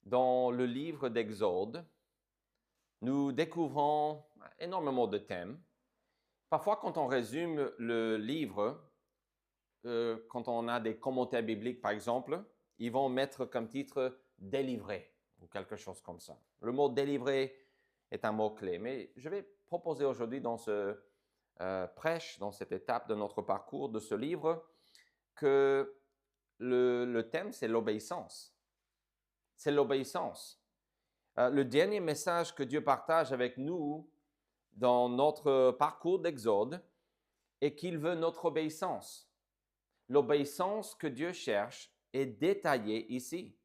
Dans le livre d'Exode, nous découvrons énormément de thèmes. Parfois, quand on résume le livre, quand on a des commentaires bibliques, par exemple, ils vont mettre comme titre « délivré » ou quelque chose comme ça. Le mot « délivré » est un mot-clé, mais je vais proposer aujourd'hui dans ce prêche, dans cette étape de notre parcours de ce livre, que le thème, c'est l'obéissance. C'est l'obéissance. Le dernier message que Dieu partage avec nous dans notre parcours d'Exode est qu'il veut notre obéissance. L'obéissance que Dieu cherche est détaillée ici.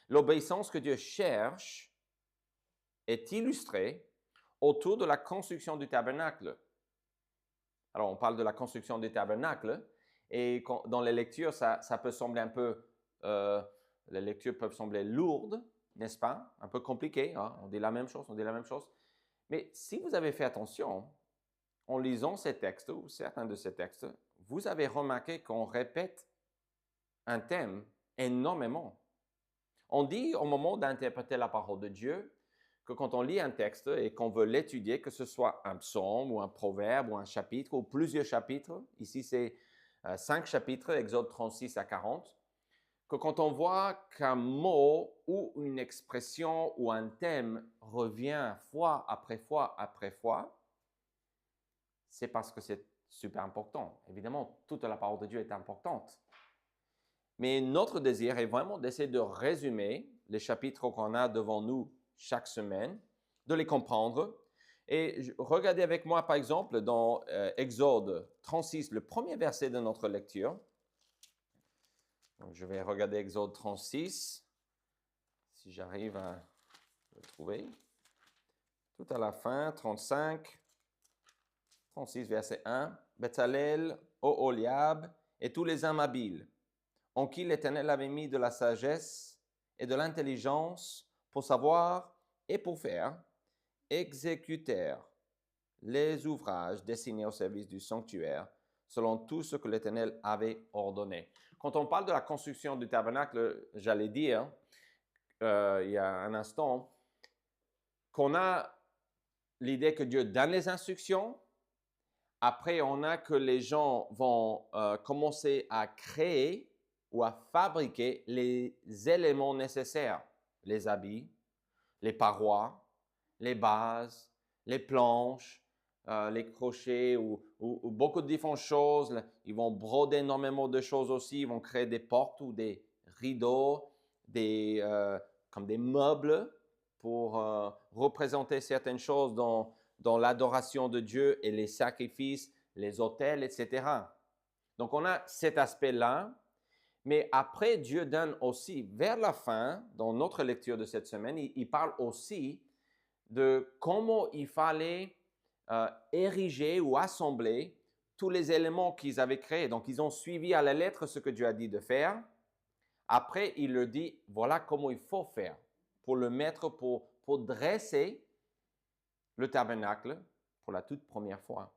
L'obéissance que Dieu cherche est illustrée autour de la construction du tabernacle. Alors, on parle de la construction du tabernacle et dans les lectures, ça peut sembler un peu... les lectures peuvent sembler lourdes, n'est-ce pas? Un peu compliquées, hein? On dit la même chose. Mais si vous avez fait attention, en lisant ces textes, ou certains de ces textes, vous avez remarqué qu'on répète un thème énormément. On dit au moment d'interpréter la parole de Dieu que quand on lit un texte et qu'on veut l'étudier, que ce soit un psaume ou un proverbe ou un chapitre ou plusieurs chapitres, ici c'est 5 chapitres, Exode 36 à 40, que quand on voit qu'un mot ou une expression ou un thème revient fois après fois après fois, c'est parce que c'est super important. Évidemment, toute la parole de Dieu est importante. Mais notre désir est vraiment d'essayer de résumer les chapitres qu'on a devant nous chaque semaine, de les comprendre. Et regardez avec moi, par exemple, dans Exode 36, le premier verset de notre lecture. Donc, je vais regarder Exode 36, si j'arrive à le trouver. Tout à la fin, 35, 36, verset 1. Bethalel, Oholiab et tous les hommes habiles, en qui l'Éternel avait mis de la sagesse et de l'intelligence pour savoir et pour faire, exécutèrent les ouvrages destinés au service du sanctuaire, selon tout ce que l'Éternel avait ordonné. Quand on parle de la construction du tabernacle, j'allais dire, il y a un instant, qu'on a l'idée que Dieu donne les instructions. Après, on a que les gens vont commencer à créer ou à fabriquer les éléments nécessaires. Les habits, les parois, les bases, les planches, les crochets ou beaucoup de différentes choses. Ils vont broder énormément de choses aussi. Ils vont créer des portes ou des rideaux, comme des meubles pour représenter certaines choses dans l'adoration de Dieu et les sacrifices, les autels, etc. Donc, on a cet aspect-là. Mais après, Dieu donne aussi, vers la fin, dans notre lecture de cette semaine, il parle aussi de comment il fallait ériger ou assembler tous les éléments qu'ils avaient créés. Donc, ils ont suivi à la lettre ce que Dieu a dit de faire. Après, il leur dit, voilà comment il faut faire pour le mettre, pour dresser le tabernacle pour la toute première fois.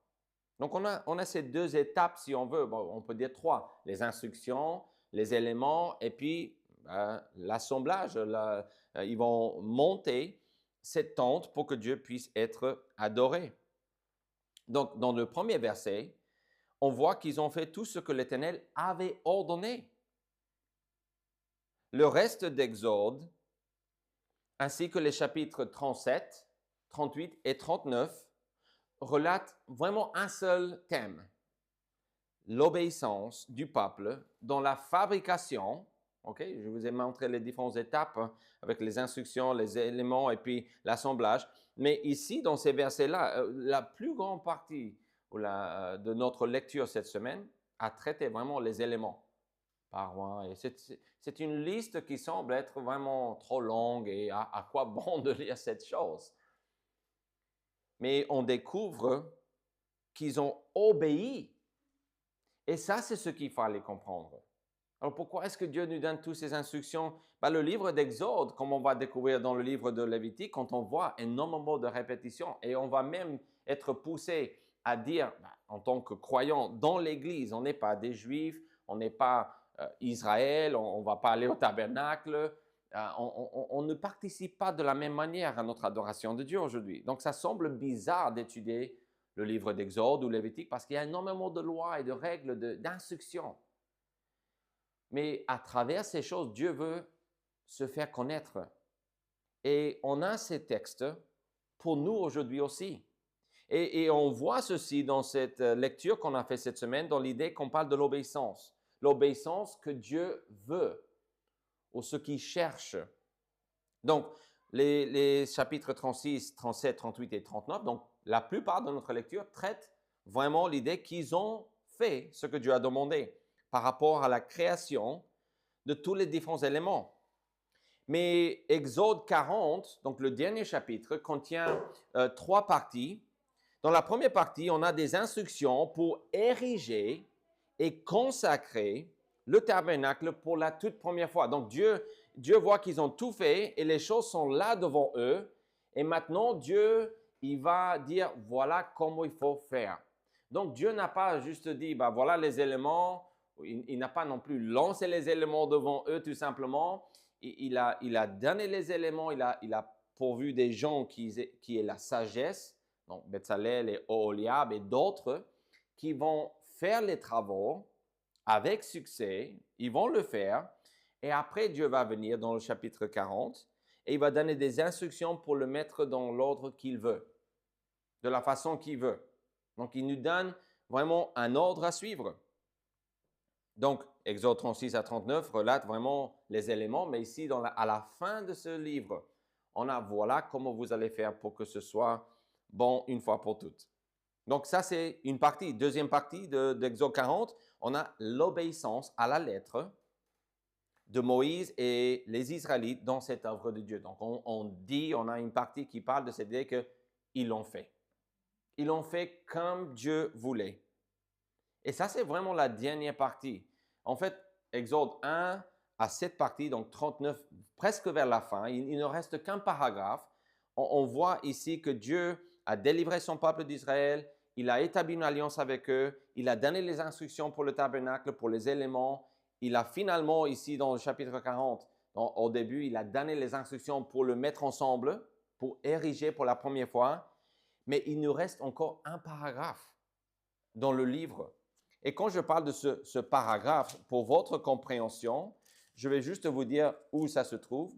Donc, on a ces deux étapes, si on veut. Bon, on peut dire 3. Les instructions, les éléments, et puis l'assemblage. Ils vont monter cette tente pour que Dieu puisse être adoré. Donc, dans le premier verset, on voit qu'ils ont fait tout ce que l'Éternel avait ordonné. Le reste d'Exode, ainsi que les chapitres 37, 38 et 39, relatent vraiment un seul thème. L'obéissance du peuple dans la fabrication. Ok, je vous ai montré les différentes étapes avec les instructions, les éléments et puis l'assemblage. Mais ici, dans ces versets-là, la plus grande partie de notre lecture cette semaine a traité vraiment les éléments. Et c'est une liste qui semble être vraiment trop longue et à quoi bon de lire cette chose? Mais on découvre qu'ils ont obéi. Et ça, c'est ce qu'il fallait comprendre. Alors, pourquoi est-ce que Dieu nous donne toutes ces instructions? Le livre d'Exode, comme on va découvrir dans le livre de Lévitique, quand on voit énormément de répétitions, et on va même être poussé à dire, en tant que croyant dans l'Église, on n'est pas des Juifs, on n'est pas Israël, on ne va pas aller au tabernacle, on ne participe pas de la même manière à notre adoration de Dieu aujourd'hui. Donc, ça semble bizarre d'étudier le livre d'Exode ou Lévitique parce qu'il y a énormément de lois et de règles, d'instructions. Mais à travers ces choses, Dieu veut se faire connaître. Et on a ces textes pour nous aujourd'hui aussi. Et on voit ceci dans cette lecture qu'on a fait cette semaine, dans l'idée qu'on parle de l'obéissance. L'obéissance que Dieu veut, ou ce qu'il cherche. Donc, les chapitres 36, 37, 38 et 39, donc la plupart de notre lecture traitent vraiment l'idée qu'ils ont fait ce que Dieu a demandé par rapport à la création de tous les différents éléments. Mais Exode 40, donc le dernier chapitre, contient 3 parties. Dans la première partie, on a des instructions pour ériger et consacrer le tabernacle pour la toute première fois. Donc Dieu voit qu'ils ont tout fait et les choses sont là devant eux. Et maintenant, Dieu, il va dire, voilà comment il faut faire. Donc Dieu n'a pas juste dit, voilà les éléments. Il n'a pas non plus lancé les éléments devant eux tout simplement. Il a donné les éléments, il a pourvu des gens qui aient la sagesse, donc Bezalel et Oholiab et d'autres, qui vont faire les travaux avec succès, ils vont le faire, et après Dieu va venir dans le chapitre 40, et il va donner des instructions pour le mettre dans l'ordre qu'il veut, de la façon qu'il veut. Donc il nous donne vraiment un ordre à suivre. Donc, Exode 36 à 39 relate vraiment les éléments, mais ici, à la fin de ce livre, on a voilà comment vous allez faire pour que ce soit bon une fois pour toutes. Donc, ça, c'est une partie. Deuxième partie d'Exode 40, on a l'obéissance à la lettre de Moïse et les Israélites dans cette œuvre de Dieu. Donc, on a une partie qui parle de cette idée qu'ils l'ont fait. Ils l'ont fait comme Dieu voulait. Et ça, c'est vraiment la dernière partie. En fait, Exode 1 à cette partie, donc 39, presque vers la fin, il ne reste qu'un paragraphe. On voit ici que Dieu a délivré son peuple d'Israël, il a établi une alliance avec eux, il a donné les instructions pour le tabernacle, pour les éléments. Il a finalement, ici dans le chapitre 40, au début, il a donné les instructions pour le mettre ensemble, pour ériger pour la première fois. Mais il nous reste encore un paragraphe dans le livre. Et quand je parle de ce paragraphe, pour votre compréhension, je vais juste vous dire où ça se trouve.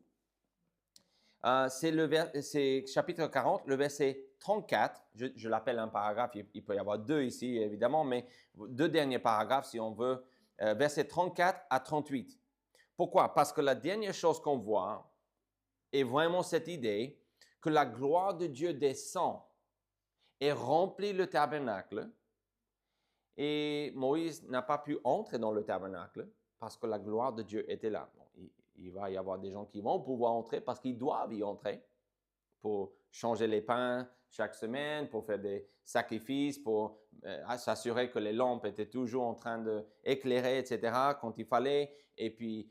C'est chapitre 40, le verset 34. Je l'appelle un paragraphe, il peut y avoir 2 ici évidemment, mais 2 derniers paragraphes si on veut. Verset 34 à 38. Pourquoi? Parce que la dernière chose qu'on voit est vraiment cette idée que la gloire de Dieu descend et remplit le tabernacle. Et Moïse n'a pas pu entrer dans le tabernacle parce que la gloire de Dieu était là. Bon, il va y avoir des gens qui vont pouvoir entrer parce qu'ils doivent y entrer pour changer les pains chaque semaine, pour faire des sacrifices, pour s'assurer que les lampes étaient toujours en train d'éclairer, etc., quand il fallait. Et puis,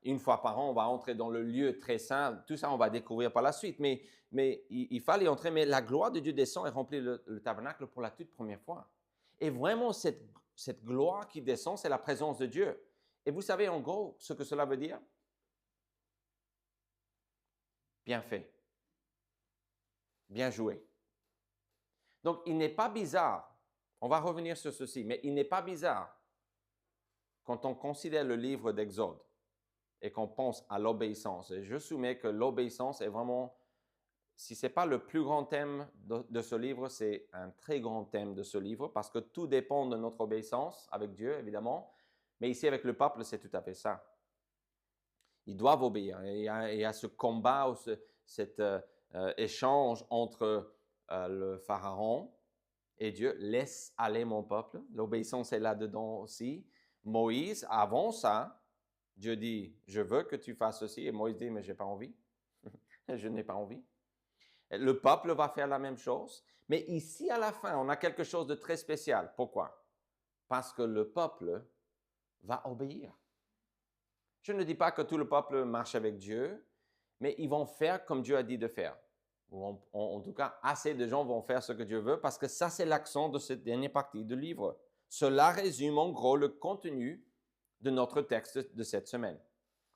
une fois par an, on va entrer dans le lieu très saint. Tout ça, on va découvrir par la suite. Mais il fallait entrer. Mais la gloire de Dieu descend et remplit le tabernacle pour la toute première fois. Et vraiment, cette gloire qui descend, c'est la présence de Dieu. Et vous savez en gros ce que cela veut dire? Bien fait. Bien joué. Donc, il n'est pas bizarre, on va revenir sur ceci, mais il n'est pas bizarre quand on considère le livre d'Exode et qu'on pense à l'obéissance. Et je soumets que l'obéissance est vraiment, si ce n'est pas le plus grand thème de ce livre, c'est un très grand thème de ce livre parce que tout dépend de notre obéissance avec Dieu, évidemment. Mais ici, avec le peuple, c'est tout à fait ça. Ils doivent obéir. Et il y a ce combat, ou cet échange entre le pharaon et Dieu. Laisse aller mon peuple. L'obéissance est là-dedans aussi. Moïse, avant ça, Dieu dit, je veux que tu fasses ceci. Et Moïse dit, mais je n'ai pas envie. Je n'ai pas envie. Le peuple va faire la même chose. Mais ici, à la fin, on a quelque chose de très spécial. Pourquoi? Parce que le peuple va obéir. Je ne dis pas que tout le peuple marche avec Dieu, mais ils vont faire comme Dieu a dit de faire. En tout cas, assez de gens vont faire ce que Dieu veut parce que ça, c'est l'accent de cette dernière partie du livre. Cela résume en gros le contenu de notre texte de cette semaine.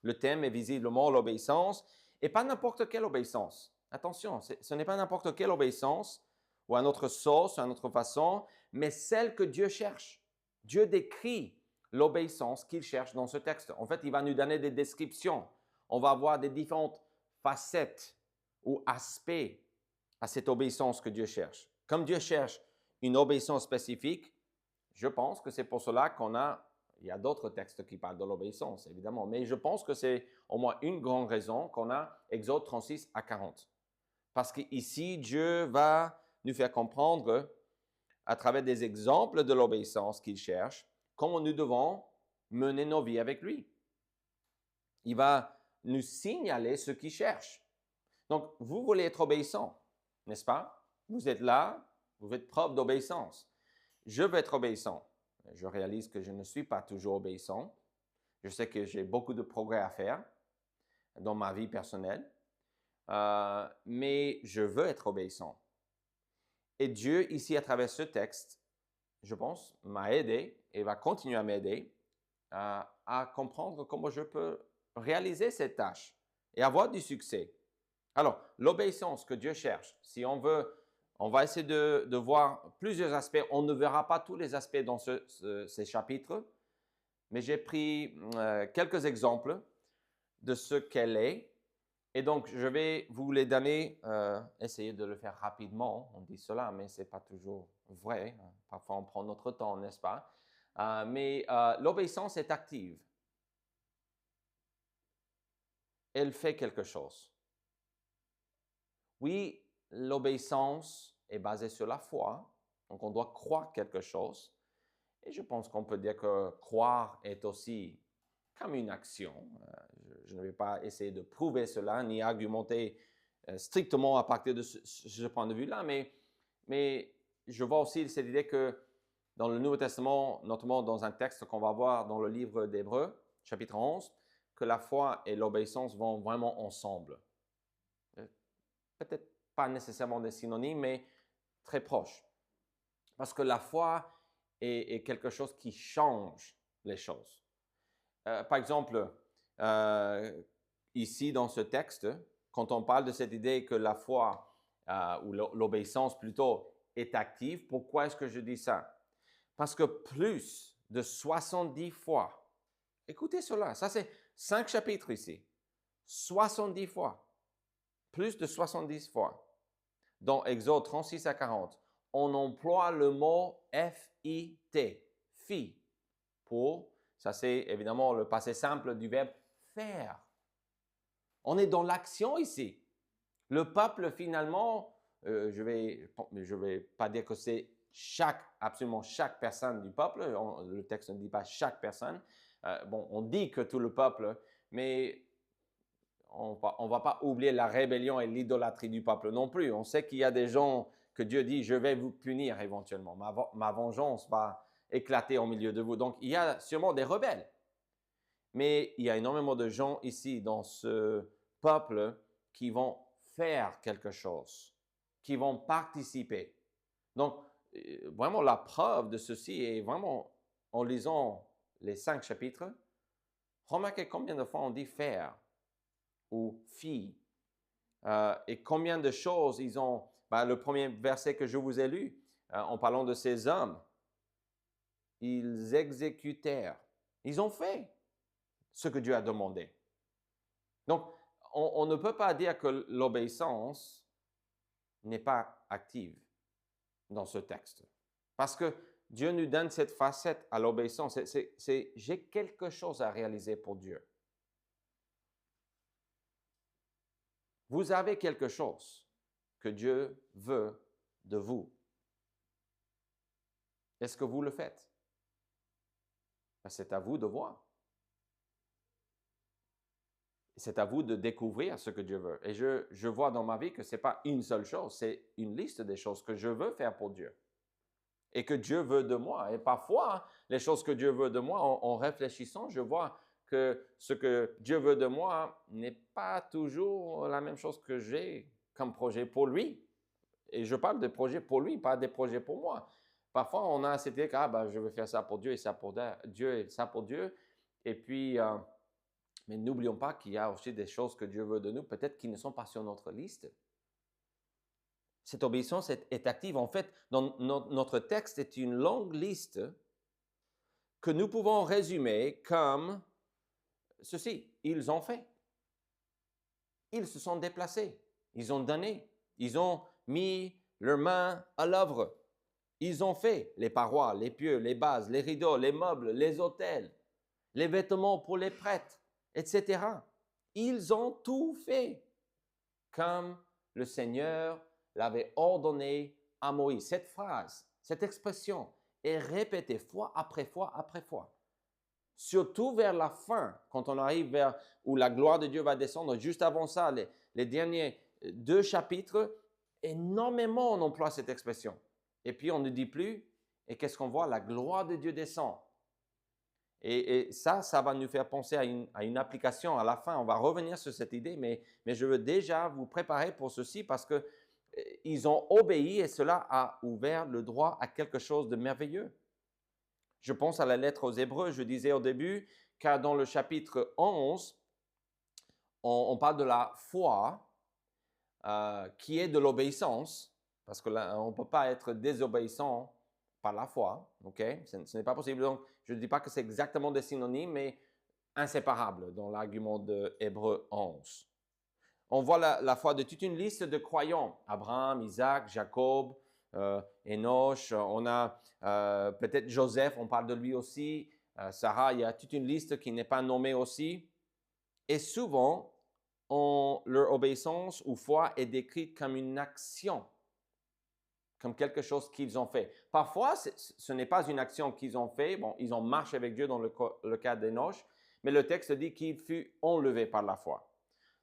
Le thème est visiblement l'obéissance, et pas n'importe quelle obéissance. Attention, ce n'est pas n'importe quelle obéissance, ou à notre sauce, à notre façon, mais celle que Dieu cherche. Dieu décrit l'obéissance qu'il cherche dans ce texte. En fait, il va nous donner des descriptions. On va voir des différentes facettes ou aspects à cette obéissance que Dieu cherche. Comme Dieu cherche une obéissance spécifique, je pense que c'est pour cela il y a d'autres textes qui parlent de l'obéissance, évidemment, mais je pense que c'est au moins une grande raison qu'on a Exode 36 à 40. Parce qu'ici, Dieu va nous faire comprendre, à travers des exemples de l'obéissance qu'il cherche, comment nous devons mener nos vies avec lui. Il va nous signaler ce qu'il cherche. Donc, vous voulez être obéissant, n'est-ce pas? Vous êtes là, vous faites preuve d'obéissance. Je veux être obéissant. Je réalise que je ne suis pas toujours obéissant. Je sais que j'ai beaucoup de progrès à faire dans ma vie personnelle, mais je veux être obéissant. Et Dieu, ici, à travers ce texte, je pense, m'a aidé et va continuer à m'aider à comprendre comment je peux réaliser cette tâche et avoir du succès. Alors, l'obéissance que Dieu cherche, si on veut, on va essayer de voir plusieurs aspects. On ne verra pas tous les aspects dans ces chapitres, mais j'ai pris quelques exemples de ce qu'elle est. Et donc, je vais vous les donner, essayer de le faire rapidement. On dit cela, mais ce n'est pas toujours vrai. Parfois, on prend notre temps, n'est-ce pas? Mais l'obéissance est active. Elle fait quelque chose. Oui, l'obéissance est basée sur la foi, donc on doit croire quelque chose. Et je pense qu'on peut dire que croire est aussi comme une action. Je ne vais pas essayer de prouver cela, ni argumenter strictement à partir de ce point de vue-là, mais je vois aussi cette idée que dans le Nouveau Testament, notamment dans un texte qu'on va voir dans le livre d'Hébreux, chapitre 11, que la foi et l'obéissance vont vraiment ensemble. Peut-être pas nécessairement des synonymes, mais très proches. Parce que la foi est quelque chose qui change les choses. Par exemple, ici dans ce texte, quand on parle de cette idée que la foi, ou l'obéissance plutôt, est active, pourquoi est-ce que je dis ça? Parce que plus de 70 fois, écoutez cela, ça c'est 5 chapitres ici, 70 fois, plus de 70 fois, dans Exode 36 à 40, on emploie le mot F-I-T, fi, pour, ça c'est évidemment le passé simple du verbe faire. On est dans l'action ici. Le peuple finalement, je vais pas dire que c'est absolument chaque personne du peuple, le texte ne dit pas chaque personne, on dit que tout le peuple, mais on ne va pas oublier la rébellion et l'idolâtrie du peuple non plus. On sait qu'il y a des gens que Dieu dit, je vais vous punir éventuellement. Ma vengeance va éclater au milieu de vous. Donc, il y a sûrement des rebelles. Mais il y a énormément de gens ici dans ce peuple qui vont faire quelque chose, qui vont participer. Donc, vraiment, la preuve de ceci est vraiment, en lisant les 5 chapitres, remarquez combien de fois on dit faire ou fille. Et combien de choses ils ont. Le premier verset que je vous ai lu, en parlant de ces hommes, ils exécutèrent. Ils ont fait ce que Dieu a demandé. Donc, on ne peut pas dire que l'obéissance n'est pas active dans ce texte. Parce que Dieu nous donne cette facette à l'obéissance. C'est j'ai quelque chose à réaliser pour Dieu. Vous avez quelque chose que Dieu veut de vous. Est-ce que vous le faites? C'est à vous de voir. C'est à vous de découvrir ce que Dieu veut. Et je vois dans ma vie que ce n'est pas une seule chose, c'est une liste des choses que je veux faire pour Dieu. Et que Dieu veut de moi. Et parfois, les choses que Dieu veut de moi, en réfléchissant, je vois que ce que Dieu veut de moi n'est pas toujours la même chose que j'ai comme projet pour lui. Et je parle de projets pour lui, pas des projets pour moi. Parfois, on a cette idée que je veux faire ça pour Dieu et ça pour Dieu et ça pour Dieu. Et puis, Mais n'oublions pas qu'il y a aussi des choses que Dieu veut de nous, peut-être qui ne sont pas sur notre liste. Cette obéissance est active. En fait, dans notre texte est une longue liste que nous pouvons résumer comme ceci. Ils ont fait. Ils se sont déplacés. Ils ont donné. Ils ont mis leurs mains à l'œuvre. Ils ont fait les parois, les pieux, les bases, les rideaux, les meubles, les autels, les vêtements pour les prêtres, etc. Ils ont tout fait comme le Seigneur l'avait ordonné à Moïse. Cette phrase, cette expression est répétée fois après fois après fois. Surtout vers la fin, quand on arrive vers où la gloire de Dieu va descendre. Juste avant ça, les derniers 2 chapitres, énormément on emploie cette expression. Et puis on ne dit plus, et qu'est-ce qu'on voit? La gloire de Dieu descend. Et ça va nous faire penser à une application à la fin. On va revenir sur cette idée, mais je veux déjà vous préparer pour ceci parce que ils ont obéi et cela a ouvert le droit à quelque chose de merveilleux. Je pense à la lettre aux Hébreux, je disais au début, car dans le chapitre 11, on parle de la foi qui est de l'obéissance, parce que là, on ne peut pas être désobéissant par la foi, ok? Ce n'est pas possible. Donc, je ne dis pas que c'est exactement des synonymes, mais inséparables dans l'argument de Hébreux 11. On voit la foi de toute une liste de croyants. Abraham, Isaac, Jacob, Enoch, on a peut-être Joseph, on parle de lui aussi. Sarah, il y a toute une liste qui n'est pas nommée aussi. Et souvent, leur obéissance ou foi est décrite comme une action, comme quelque chose qu'ils ont fait. Parfois, ce n'est pas une action qu'ils ont fait. Bon, ils ont marché avec Dieu dans le cas d'Enoch, mais le texte dit qu'il fut enlevé par la foi.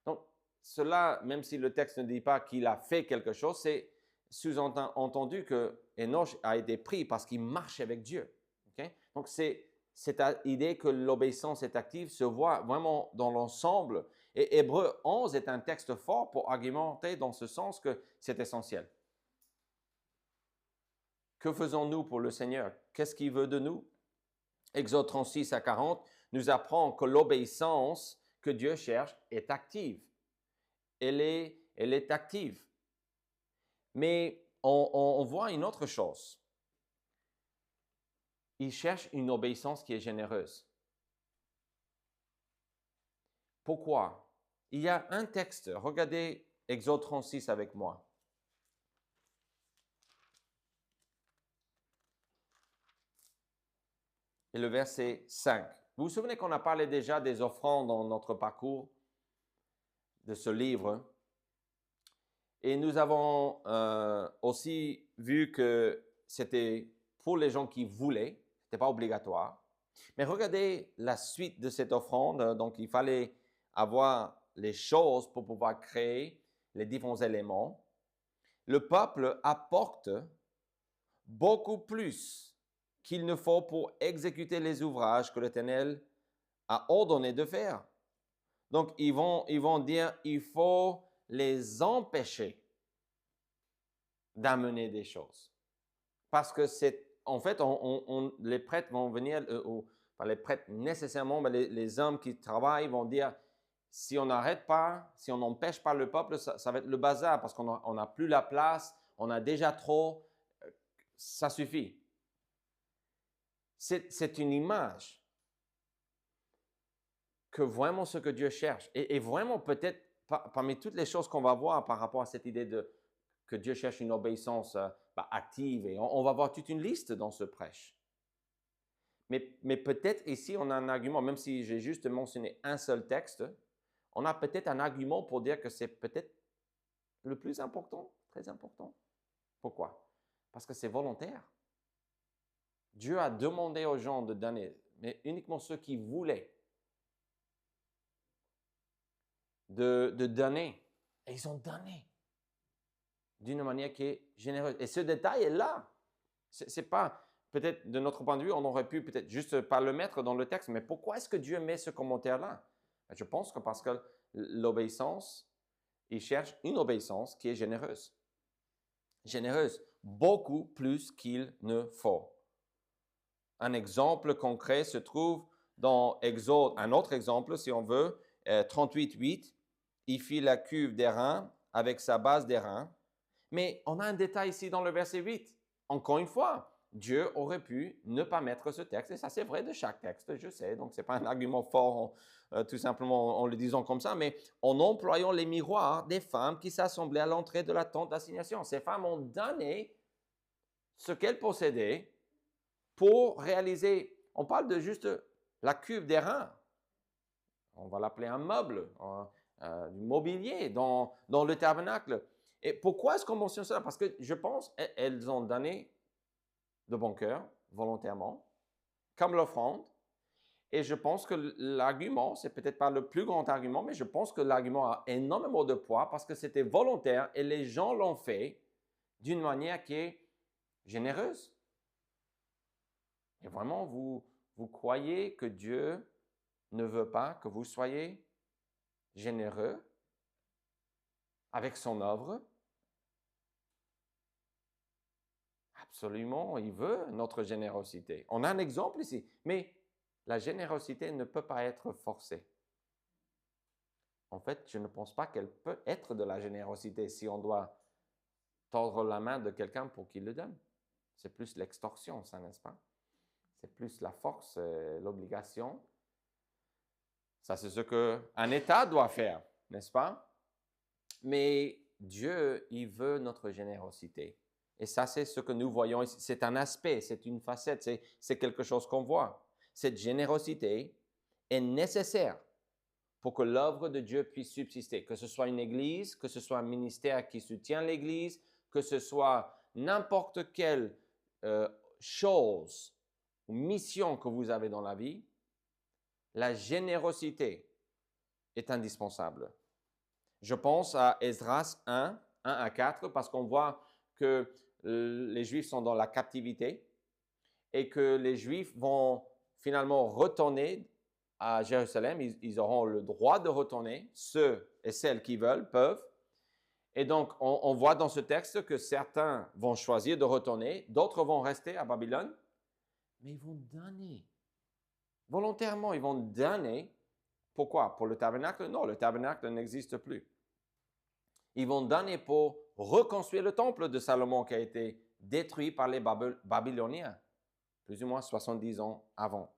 Donc, cela, même si le texte ne dit pas qu'il a fait quelque chose, c'est sous-entendu que Enoch a été pris parce qu'il marche avec Dieu. Okay? Donc, cette idée que l'obéissance est active se voit vraiment dans l'ensemble. Et Hébreux 11 est un texte fort pour argumenter dans ce sens que c'est essentiel. Que faisons-nous pour le Seigneur? Qu'est-ce qu'il veut de nous? Exode 36 à 40 nous apprend que l'obéissance que Dieu cherche est active. Elle est active. Mais on voit une autre chose. Il cherche une obéissance qui est généreuse. Pourquoi? Il y a un texte. Regardez Exode 36 avec moi. Et le verset 5. Vous vous souvenez qu'on a parlé déjà des offrandes dans notre parcours de ce livre. Et nous avons aussi vu que c'était pour les gens qui voulaient, ce n'était pas obligatoire. Mais regardez la suite de cette offrande. Donc, il fallait avoir les choses pour pouvoir créer les différents éléments. Le peuple apporte beaucoup plus qu'il ne faut pour exécuter les ouvrages que l'Éternel a ordonné de faire. Donc, ils vont dire, il faut les empêcher d'amener des choses. Parce que en fait, les prêtres vont venir, pas les prêtres nécessairement, mais les hommes qui travaillent vont dire, si on n'arrête pas, si on n'empêche pas le peuple, ça va être le bazar parce qu'on n'a plus la place, on a déjà trop, ça suffit. C'est une image que vraiment ce que Dieu cherche, et vraiment peut-être parmi toutes les choses qu'on va voir par rapport à cette idée que Dieu cherche une obéissance active, et on va voir toute une liste dans ce prêche. Mais peut-être ici, on a un argument, même si j'ai juste mentionné un seul texte, on a peut-être un argument pour dire que c'est peut-être le plus important, très important. Pourquoi? Parce que c'est volontaire. Dieu a demandé aux gens de donner, mais uniquement ceux qui voulaient de donner. Et ils ont donné d'une manière qui est généreuse. Et ce détail est là. C'est pas, peut-être de notre point de vue, on aurait pu peut-être juste pas le mettre dans le texte, mais pourquoi est-ce que Dieu met ce commentaire-là? Je pense que parce que l'obéissance, il cherche une obéissance qui est généreuse. Généreuse, beaucoup plus qu'il ne faut. Un exemple concret se trouve dans Exode, un autre exemple, si on veut, 38:8, il fit la cuve d'airain avec sa base d'airain. Mais on a un détail ici dans le verset 8. Encore une fois, Dieu aurait pu ne pas mettre ce texte, et ça c'est vrai de chaque texte, je sais, donc ce n'est pas un argument fort, tout simplement en le disant comme ça, mais en employant les miroirs des femmes qui s'assemblaient à l'entrée de la tente d'assignation. Ces femmes ont donné ce qu'elles possédaient pour réaliser, on parle de juste la cuve d'airain, on va l'appeler un meuble, du mobilier dans le tabernacle. Et pourquoi est-ce qu'on mentionne cela? Parce que je pense qu'elles ont donné de bon cœur, volontairement, comme l'offrande. Et je pense que l'argument, c'est peut-être pas le plus grand argument, mais je pense que l'argument a énormément de poids parce que c'était volontaire et les gens l'ont fait d'une manière qui est généreuse. Et vraiment, vous croyez que Dieu ne veut pas que vous soyez généreux avec son œuvre? Absolument, il veut notre générosité. On a un exemple ici, mais la générosité ne peut pas être forcée. En fait, je ne pense pas qu'elle peut être de la générosité si on doit tordre la main de quelqu'un pour qu'il le donne. C'est plus l'extorsion, ça, n'est-ce pas? C'est plus la force, l'obligation. Ça, c'est ce qu'un État doit faire, n'est-ce pas? Mais Dieu, il veut notre générosité. Et ça, c'est ce que nous voyons ici. C'est un aspect, c'est une facette, c'est quelque chose qu'on voit. Cette générosité est nécessaire pour que l'œuvre de Dieu puisse subsister, que ce soit une église, que ce soit un ministère qui soutient l'église, que ce soit n'importe quelle chose ou mission que vous avez dans la vie, la générosité est indispensable. Je pense à Esdras 1 à 4, parce qu'on voit que les Juifs sont dans la captivité et que les Juifs vont finalement retourner à Jérusalem. Ils auront le droit de retourner. Ceux et celles qui veulent peuvent. Et donc, on voit dans ce texte que certains vont choisir de retourner, d'autres vont rester à Babylone, mais ils vont donner. Volontairement, ils vont donner. Pourquoi? Pour le tabernacle? Non, le tabernacle n'existe plus. Ils vont donner pour reconstruire le temple de Salomon qui a été détruit par les Babyloniens, plus ou moins 70 ans avant.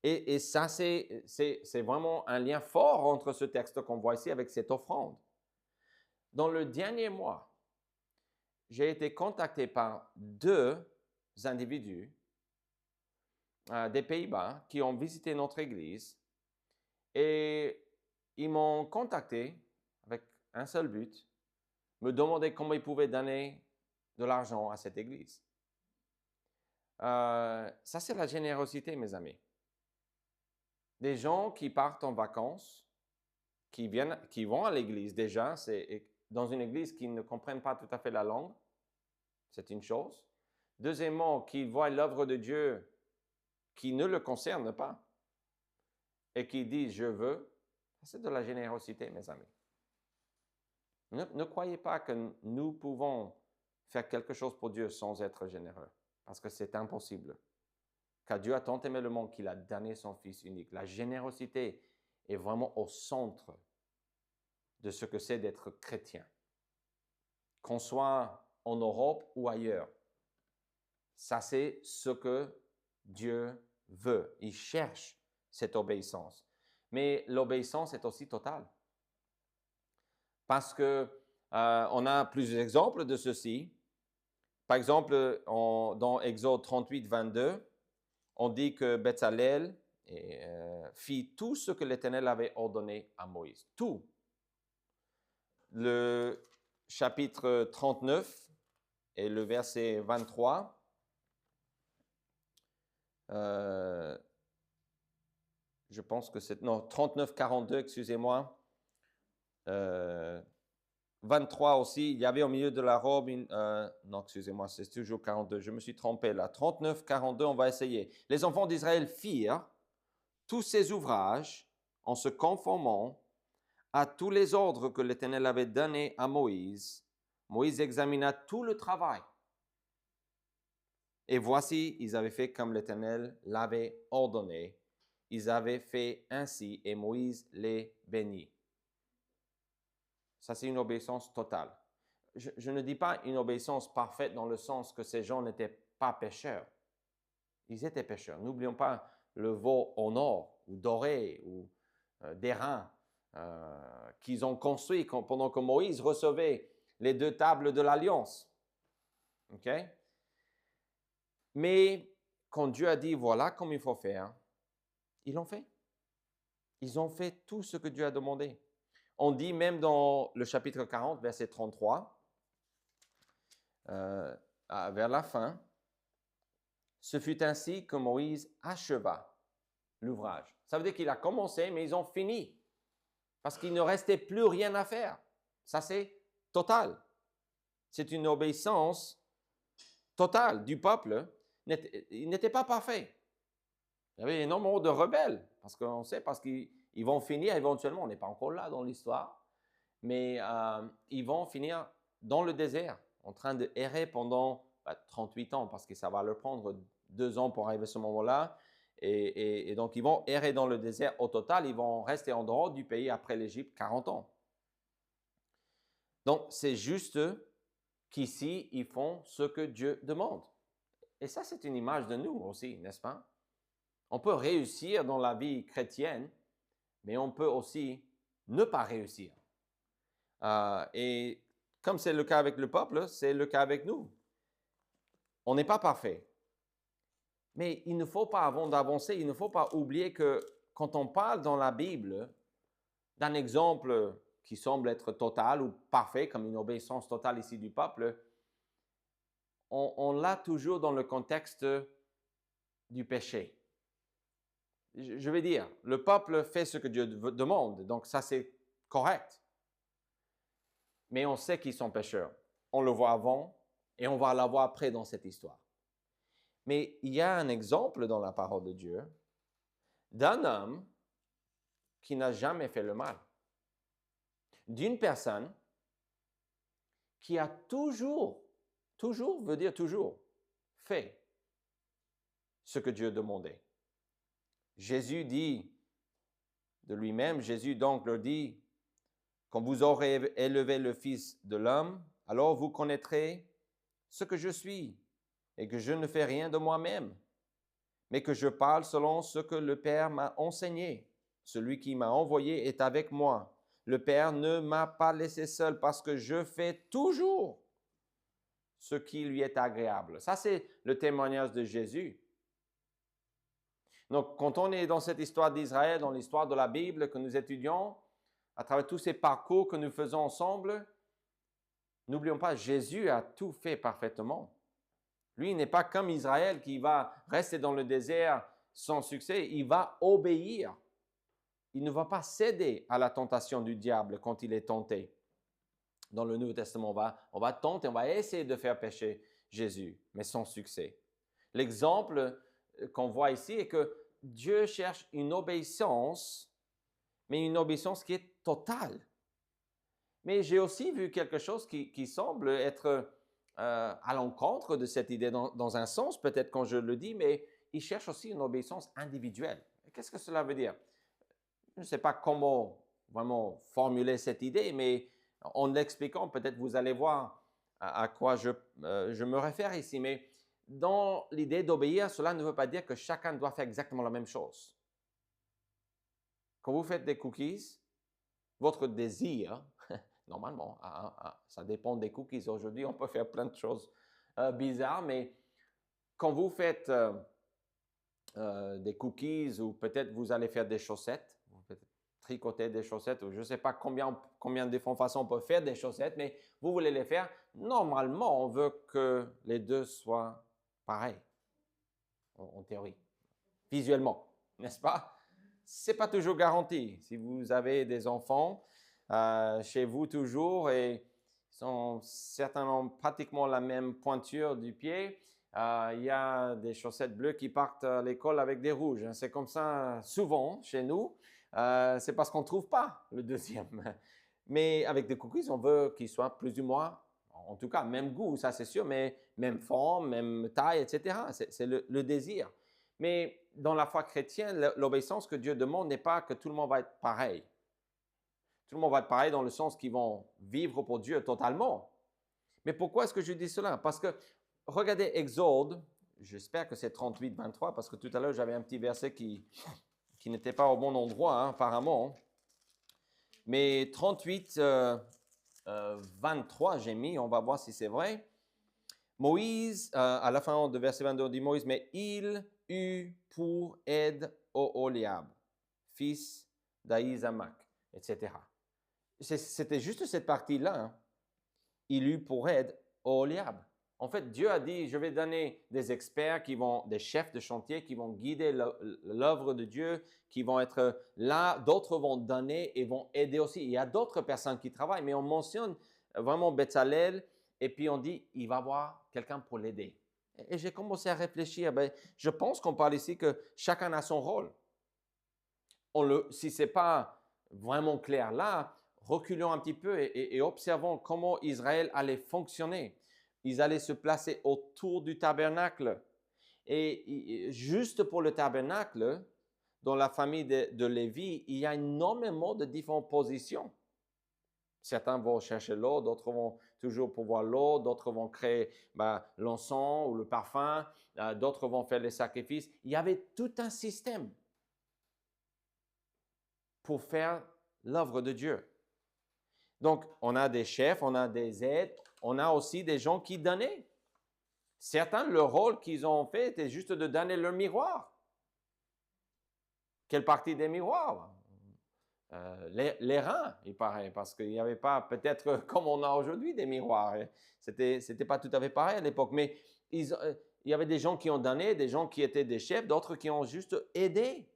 Et ça, c'est vraiment un lien fort entre ce texte qu'on voit ici avec cette offrande. Dans le dernier mois, j'ai été contacté par 2 individus des Pays-Bas qui ont visité notre église et ils m'ont contacté avec un seul but, me demander comment ils pouvaient donner de l'argent à cette église. Ça, c'est la générosité, mes amis. Des gens qui partent en vacances, qui vont à l'église déjà, c'est dans une église qui ne comprennent pas tout à fait la langue, c'est une chose. Deuxièmement, qui voient l'œuvre de Dieu qui ne le concerne pas et qui disent « je veux », c'est de la générosité, mes amis. Ne croyez pas que nous pouvons faire quelque chose pour Dieu sans être généreux, parce que c'est impossible. Car Dieu a tant aimé le monde qu'il a donné son Fils unique. La générosité est vraiment au centre de ce que c'est d'être chrétien. Qu'on soit en Europe ou ailleurs, ça c'est ce que Dieu veut. Il cherche cette obéissance. Mais l'obéissance est aussi totale. Parce que on a plusieurs exemples de ceci. Par exemple, dans Exode 38, 22, on dit que Bezalel fit tout ce que l'Éternel avait ordonné à Moïse. Tout. Le chapitre 39 et le verset 23. Je pense que c'est... Non, 39, 42, excusez-moi. 23 aussi, il y avait au milieu de la robe non, excusez-moi, c'est toujours 42, je me suis trompé là. 39, 42, on va essayer. Les enfants d'Israël firent tous ces ouvrages en se conformant à tous les ordres que l'Éternel avait donnés à Moïse. Moïse examina tout le travail Et voici, ils avaient fait comme l'Éternel l'avait ordonné. Ils avaient fait ainsi et Moïse les bénit. Ça, c'est une obéissance totale. Je ne dis pas une obéissance parfaite dans le sens que ces gens n'étaient pas pécheurs. Ils étaient pécheurs. N'oublions pas le veau en or ou doré ou d'airain qu'ils ont construit pendant que Moïse recevait les 2 tables de l'Alliance. OK? Mais quand Dieu a dit, voilà comme il faut faire, ils l'ont fait. Ils ont fait tout ce que Dieu a demandé. On dit même dans le chapitre 40, verset 33, vers la fin, ce fut ainsi que Moïse acheva l'ouvrage. Ça veut dire qu'il a commencé, mais ils ont fini. Parce qu'il ne restait plus rien à faire. Ça, c'est total. C'est une obéissance totale du peuple. Il n'était pas parfait. Il y avait énormément de rebelles. Parce qu'on sait, parce qu'ils vont finir éventuellement, on n'est pas encore là dans l'histoire, mais ils vont finir dans le désert, en train de errer pendant 38 ans, parce que ça va leur prendre 2 ans pour arriver à ce moment-là. Et donc, ils vont errer dans le désert. Au total, ils vont rester en dehors du pays après l'Égypte 40 ans. Donc, c'est juste qu'ici, ils font ce que Dieu demande. Et ça, c'est une image de nous aussi, n'est-ce pas? On peut réussir dans la vie chrétienne, mais on peut aussi ne pas réussir. Et comme c'est le cas avec le peuple, c'est le cas avec nous. On n'est pas parfait. Mais il ne faut pas, avant d'avancer, il ne faut pas oublier que quand on parle dans la Bible d'un exemple qui semble être total ou parfait, comme une obéissance totale ici du peuple, on l'a toujours dans le contexte du péché. Je vais dire, le peuple fait ce que Dieu demande, donc ça c'est correct. Mais on sait qu'ils sont pécheurs. On le voit avant et on va l'avoir après dans cette histoire. Mais il y a un exemple dans la parole de Dieu d'un homme qui n'a jamais fait le mal. D'une personne qui a toujours veut dire toujours, fait ce que Dieu demandait. Jésus dit de lui-même, Jésus donc leur dit, quand vous aurez élevé le Fils de l'homme, alors vous connaîtrez ce que je suis et que je ne fais rien de moi-même, mais que je parle selon ce que le Père m'a enseigné. Celui qui m'a envoyé est avec moi. Le Père ne m'a pas laissé seul parce que je fais toujours ce qui lui est agréable. Ça, c'est le témoignage de Jésus. Donc, quand on est dans cette histoire d'Israël, dans l'histoire de la Bible que nous étudions, à travers tous ces parcours que nous faisons ensemble, n'oublions pas, Jésus a tout fait parfaitement. Lui, il n'est pas comme Israël qui va rester dans le désert sans succès. Il va obéir. Il ne va pas céder à la tentation du diable quand il est tenté. Dans le Nouveau Testament, on va tenter, on va essayer de faire pécher Jésus, mais sans succès. L'exemple qu'on voit ici est que Dieu cherche une obéissance, mais une obéissance qui est totale. Mais j'ai aussi vu quelque chose qui semble être à l'encontre de cette idée dans un sens, peut-être quand je le dis, mais il cherche aussi une obéissance individuelle. Qu'est-ce que cela veut dire? Je ne sais pas comment vraiment formuler cette idée, mais en l'expliquant, peut-être vous allez voir à quoi je me réfère ici. Mais dans l'idée d'obéir, cela ne veut pas dire que chacun doit faire exactement la même chose. Quand vous faites des cookies, votre désir, normalement, ça dépend des cookies. Aujourd'hui, on peut faire plein de choses bizarres, mais quand vous faites des cookies ou peut-être vous allez faire des chaussettes, vous faites tricoter des chaussettes, ou je ne sais pas combien de différentes façons on peut faire des chaussettes, mais vous voulez les faire. Normalement, on veut que les deux soient pareils, en théorie, visuellement, n'est-ce pas? Ce n'est pas toujours garanti. Si vous avez des enfants chez vous toujours et ils sont certainement pratiquement la même pointure du pied, il y a des chaussettes bleues qui partent à l'école avec des rouges. C'est comme ça souvent chez nous. C'est parce qu'on ne trouve pas le deuxième. Mais avec des cookies, on veut qu'ils soient plus ou moins, en tout cas, même goût, ça c'est sûr, mais même forme, même taille, etc. C'est le désir. Mais dans la foi chrétienne, l'obéissance que Dieu demande n'est pas que tout le monde va être pareil. Tout le monde va être pareil dans le sens qu'ils vont vivre pour Dieu totalement. Mais pourquoi est-ce que je dis cela? Parce que, regardez Exode, j'espère que c'est 38, 23, parce que tout à l'heure, j'avais un petit verset qui n'était pas au bon endroit, hein, apparemment. Mais 38, 23, j'ai mis, on va voir si c'est vrai. Moïse, à la fin de verset 22, on dit Moïse, mais il eut pour aide Oholiab, fils d'Ahisamach, etc. C'était juste cette partie-là. Hein. Il eut pour aide Oholiab. En fait, Dieu a dit, je vais donner des experts des chefs de chantier qui vont guider l'œuvre de Dieu, qui vont être là, d'autres vont donner et vont aider aussi. Il y a d'autres personnes qui travaillent, mais on mentionne vraiment Bezalel et puis on dit, il va y avoir quelqu'un pour l'aider. Et j'ai commencé à réfléchir, je pense qu'on parle ici que chacun a son rôle. Si ce n'est pas vraiment clair là, reculons un petit peu et observons comment Israël allait fonctionner. Ils allaient se placer autour du tabernacle. Et juste pour le tabernacle, dans la famille de Lévi, il y a énormément de différentes positions. Certains vont chercher l'eau, d'autres vont toujours pouvoir l'eau, d'autres vont créer l'encens ou le parfum, d'autres vont faire les sacrifices. Il y avait tout un système pour faire l'œuvre de Dieu. Donc, on a des chefs, on a des aides, on a aussi des gens qui donnaient. Certains, le rôle qu'ils ont fait était juste de donner leur miroir. Quelle partie des miroirs? Les reins, il paraît, parce qu'il n'y avait pas peut-être comme on a aujourd'hui des miroirs. C'était pas tout à fait pareil à l'époque, mais il y avait des gens qui ont donné, des gens qui étaient des chefs, d'autres qui ont juste aidé,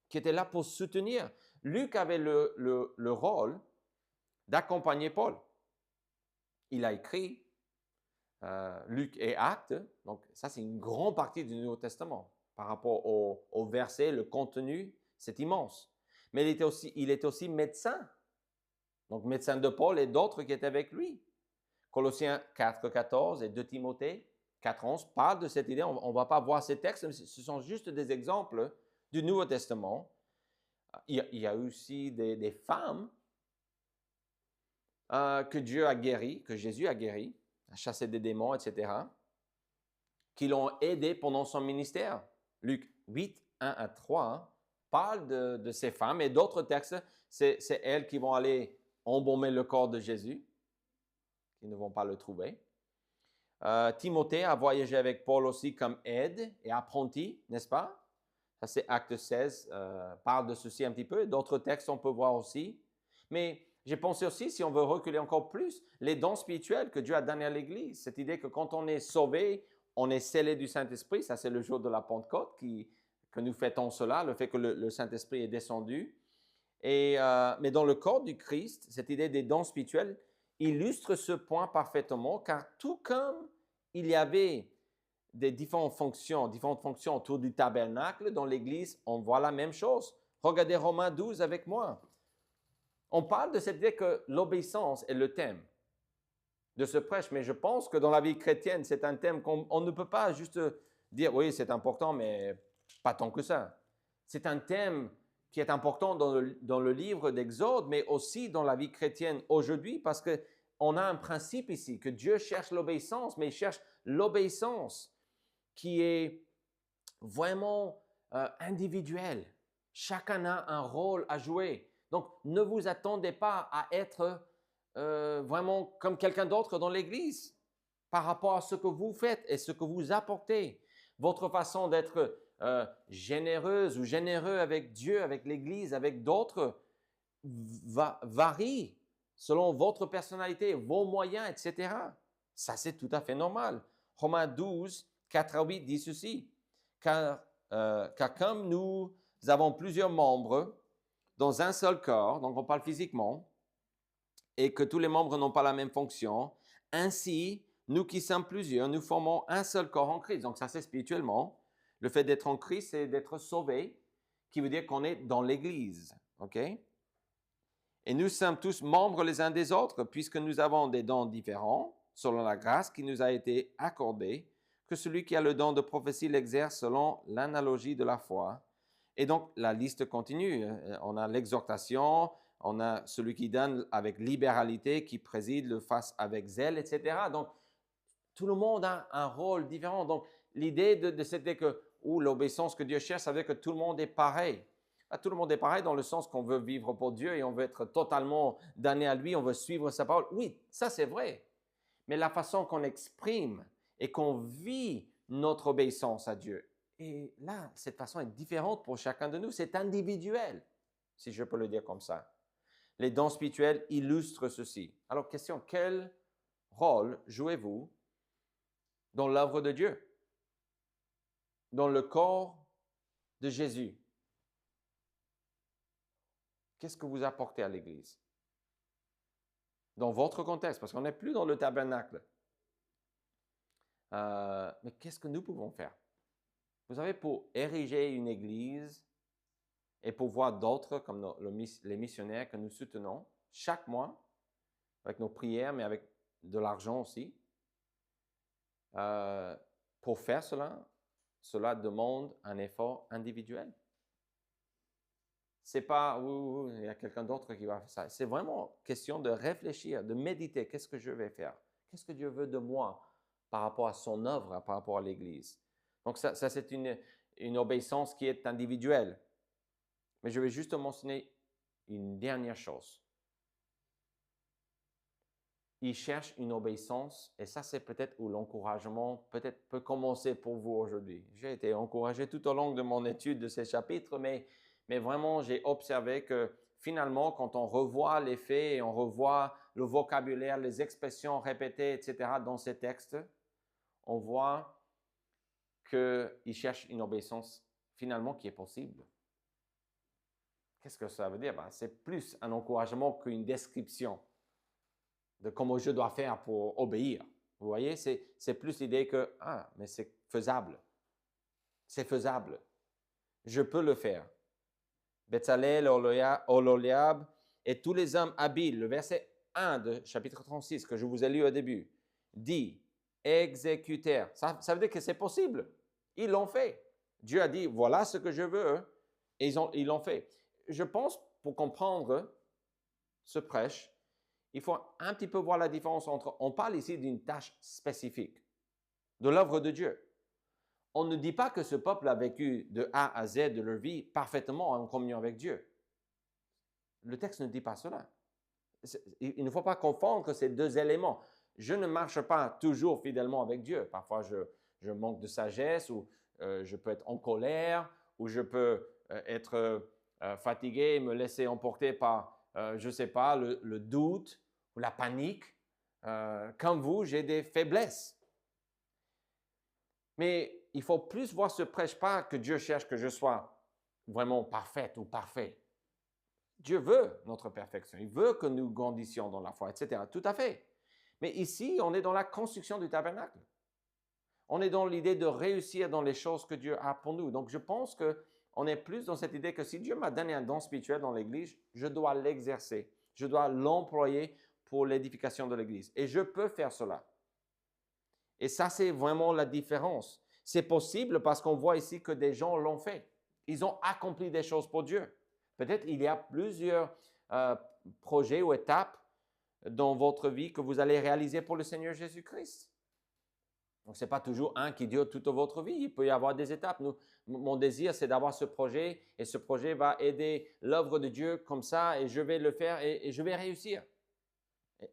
qui étaient là pour soutenir. Luc avait le rôle d'accompagner Paul. Il a écrit Luc et Actes, donc ça c'est une grande partie du Nouveau Testament par rapport au verset, le contenu, c'est immense. Mais il était aussi médecin, donc médecin de Paul et d'autres qui étaient avec lui. Colossiens 4, 14 et 2 Timothée 4, 11 parlent de cette idée. On ne va pas voir ces textes, mais ce sont juste des exemples du Nouveau Testament. Il y a aussi des femmes que Dieu a guéri, que Jésus a guéri, a chassé des démons, etc., qui l'ont aidé pendant son ministère. Luc 8, 1 à 3 parle de ces femmes et d'autres textes, c'est elles qui vont aller embaumer le corps de Jésus, qui ne vont pas le trouver. Timothée a voyagé avec Paul aussi comme aide et apprenti, n'est-ce pas? Ça, c'est Acte 16, parle de ceci un petit peu. D'autres textes, on peut voir aussi. Mais j'ai pensé aussi, si on veut reculer encore plus, les dons spirituels que Dieu a donnés à l'Église. Cette idée que quand on est sauvé, on est scellé du Saint-Esprit. Ça, c'est le jour de la Pentecôte que nous fêtons cela, le fait que le Saint-Esprit est descendu. Mais dans le corps du Christ, cette idée des dons spirituels illustre ce point parfaitement, car tout comme il y avait des différentes fonctions autour du tabernacle dans l'Église, on voit la même chose. Regardez Romains 12 avec moi. On parle de cette idée que l'obéissance est le thème de ce prêche, mais je pense que dans la vie chrétienne, c'est un thème qu'on ne peut pas juste dire, oui, c'est important, mais pas tant que ça. C'est un thème qui est important dans le livre d'Exode, mais aussi dans la vie chrétienne aujourd'hui, parce qu'on a un principe ici, que Dieu cherche l'obéissance, mais il cherche l'obéissance qui est vraiment individuelle. Chacun a un rôle à jouer. Donc, ne vous attendez pas à être vraiment comme quelqu'un d'autre dans l'Église par rapport à ce que vous faites et ce que vous apportez. Votre façon d'être généreuse ou généreux avec Dieu, avec l'Église, avec d'autres, varie selon votre personnalité, vos moyens, etc. Ça, c'est tout à fait normal. Romains 12, 4 à 8 dit ceci. Car comme nous avons plusieurs membres dans un seul corps, donc on parle physiquement, et que tous les membres n'ont pas la même fonction, ainsi, nous qui sommes plusieurs, nous formons un seul corps en Christ. Donc ça, c'est spirituellement. Le fait d'être en Christ, c'est d'être sauvé, qui veut dire qu'on est dans l'Église. OK? Et nous sommes tous membres les uns des autres, puisque nous avons des dons différents. selon la grâce qui nous a été accordée, que celui qui a le don de prophétie l'exerce selon l'analogie de la foi. Et donc, la liste continue. On a l'exhortation, on a celui qui donne avec libéralité, qui préside, le fasse avec zèle, etc. Donc, tout le monde a un rôle différent. Donc, l'idée c'était que l'obéissance que Dieu cherche, ça veut dire que tout le monde est pareil. Tout le monde est pareil dans le sens qu'on veut vivre pour Dieu et on veut être totalement donné à lui, on veut suivre sa parole. Oui, ça c'est vrai. Mais la façon qu'on exprime et qu'on vit notre obéissance à Dieu, et là, cette façon est différente pour chacun de nous. C'est individuel, si je peux le dire comme ça. Les dons spirituels illustrent ceci. Alors, question, quel rôle jouez-vous dans l'œuvre de Dieu, dans le corps de Jésus? Qu'est-ce que vous apportez à l'Église? Dans votre contexte, parce qu'on n'est plus dans le tabernacle. Mais qu'est-ce que nous pouvons faire? Vous savez, pour ériger une Église et pour voir d'autres, comme les missionnaires que nous soutenons, chaque mois, avec nos prières, mais avec de l'argent aussi, pour faire cela demande un effort individuel. C'est pas, il y a quelqu'un d'autre qui va faire ça. C'est vraiment question de réfléchir, de méditer. Qu'est-ce que je vais faire? Qu'est-ce que Dieu veut de moi par rapport à son œuvre, par rapport à l'Église? Donc ça c'est une obéissance qui est individuelle. Mais je vais juste mentionner une dernière chose. Il cherche une obéissance, et ça c'est peut-être où l'encouragement peut commencer pour vous aujourd'hui. J'ai été encouragé tout au long de mon étude de ces chapitres, mais vraiment j'ai observé que finalement quand on revoit les faits et on revoit le vocabulaire, les expressions répétées, etc. dans ces textes, on voit qu'il cherche une obéissance finalement qui est possible. Qu'est-ce que ça veut dire? C'est plus un encouragement qu'une description de comment je dois faire pour obéir. Vous voyez, c'est plus l'idée que, mais c'est faisable. C'est faisable. Je peux le faire. Bezalel, Oholiab et tous les hommes habiles, le verset 1 de chapitre 36 que je vous ai lu au début, dit, exécutèrent. Ça veut dire que c'est possible. Ils l'ont fait. Dieu a dit, voilà ce que je veux, et ils l'ont fait. Je pense, pour comprendre ce prêche, il faut un petit peu voir la différence entre, on parle ici d'une tâche spécifique, de l'œuvre de Dieu. On ne dit pas que ce peuple a vécu de A à Z de leur vie parfaitement en communion avec Dieu. Le texte ne dit pas cela. Il ne faut pas confondre ces deux éléments. Je ne marche pas toujours fidèlement avec Dieu. Parfois, je manque de sagesse ou je peux être en colère ou je peux être fatigué et me laisser emporter par, je ne sais pas, le doute ou la panique. Comme vous, j'ai des faiblesses. Mais il faut plus voir ce prêche pas que Dieu cherche que je sois vraiment parfaite ou parfait. Dieu veut notre perfection. Il veut que nous grandissions dans la foi, etc. Tout à fait. Mais ici, on est dans la construction du tabernacle. On est dans l'idée de réussir dans les choses que Dieu a pour nous. Donc, je pense qu'on est plus dans cette idée que si Dieu m'a donné un don spirituel dans l'Église, je dois l'exercer. Je dois l'employer pour l'édification de l'Église. Et je peux faire cela. Et ça, c'est vraiment la différence. C'est possible parce qu'on voit ici que des gens l'ont fait. Ils ont accompli des choses pour Dieu. Peut-être il y a plusieurs projets ou étapes dans votre vie que vous allez réaliser pour le Seigneur Jésus-Christ. Donc, ce n'est pas toujours un qui dure toute votre vie. Il peut y avoir des étapes. Mon désir, c'est d'avoir ce projet et ce projet va aider l'œuvre de Dieu comme ça et je vais le faire et je vais réussir.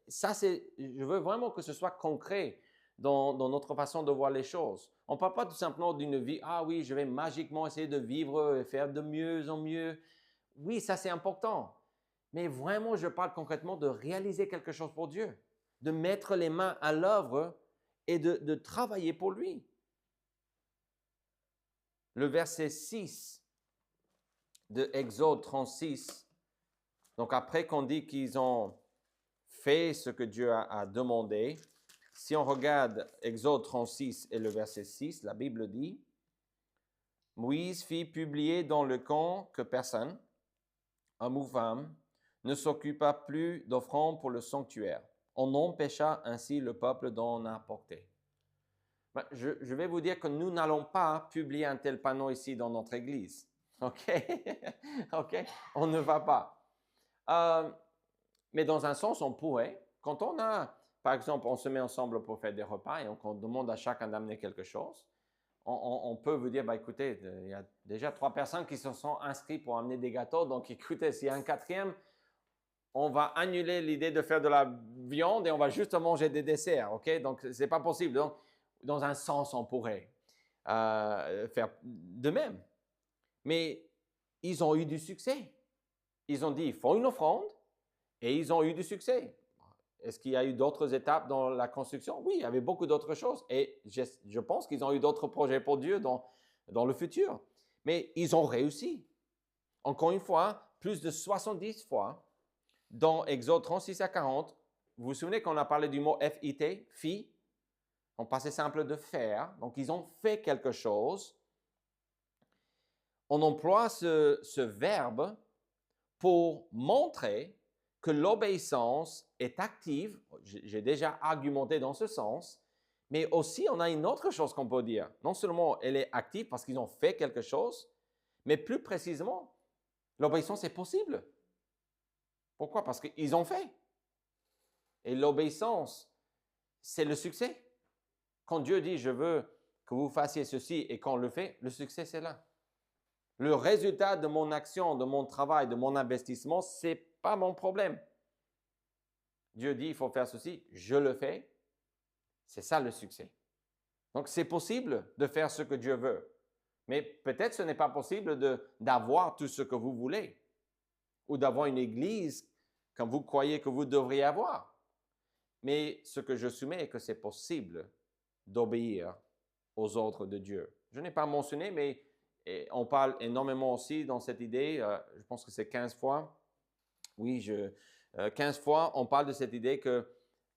Ça, je veux vraiment que ce soit concret dans notre façon de voir les choses. On ne parle pas tout simplement d'une vie, oui, je vais magiquement essayer de vivre et faire de mieux en mieux. Oui, ça c'est important. Mais vraiment, je parle concrètement de réaliser quelque chose pour Dieu, de mettre les mains à l'œuvre et de travailler pour lui. Le verset 6 de Exode 36, donc après qu'on dit qu'ils ont fait ce que Dieu a demandé, si on regarde Exode 36 et le verset 6, la Bible dit, Moïse fit publier dans le camp que personne, homme ou femme, ne s'occupa plus d'offrandes pour le sanctuaire. On empêcha ainsi le peuple d'en apporter. Ben, je vais vous dire que nous n'allons pas publier un tel panneau ici dans notre église. OK? OK? On ne va pas. Mais dans un sens, on pourrait. Quand on a, par exemple, on se met ensemble pour faire des repas et on demande à chacun d'amener quelque chose, on peut vous dire, bah, écoutez, il y a déjà 3 personnes qui se sont inscrites pour amener des gâteaux. Donc, écoutez, s'il y a un quatrième, on va annuler l'idée de faire de la viande et on va juste manger des desserts. OK? Donc, ce n'est pas possible. Donc, dans un sens, on pourrait faire de même. Mais ils ont eu du succès. Ils ont dit, il faut une offrande et ils ont eu du succès. Est-ce qu'il y a eu d'autres étapes dans la construction? Oui, il y avait beaucoup d'autres choses. Et je pense qu'ils ont eu d'autres projets pour Dieu dans le futur. Mais ils ont réussi. Encore une fois, plus de 70 fois, dans Exode 36 à 40, vous vous souvenez qu'on a parlé du mot FIT, fi, en passé simple de faire. Donc, ils ont fait quelque chose. On emploie ce verbe pour montrer que l'obéissance est active. J'ai déjà argumenté dans ce sens, mais aussi on a une autre chose qu'on peut dire. Non seulement elle est active parce qu'ils ont fait quelque chose, mais plus précisément, l'obéissance est possible. Pourquoi? Parce qu'ils ont fait. Et l'obéissance, c'est le succès. Quand Dieu dit, je veux que vous fassiez ceci et qu'on le fait, le succès, c'est là. Le résultat de mon action, de mon travail, de mon investissement, ce n'est pas mon problème. Dieu dit, il faut faire ceci, je le fais. C'est ça le succès. Donc, c'est possible de faire ce que Dieu veut. Mais peut-être ce n'est pas possible d'avoir tout ce que vous voulez ou d'avoir une église comme vous croyez que vous devriez avoir. Mais ce que je soumets est que c'est possible d'obéir aux ordres de Dieu. Je n'ai pas mentionné, mais on parle énormément aussi dans cette idée, je pense que c'est 15 fois. Oui, 15 fois, on parle de cette idée que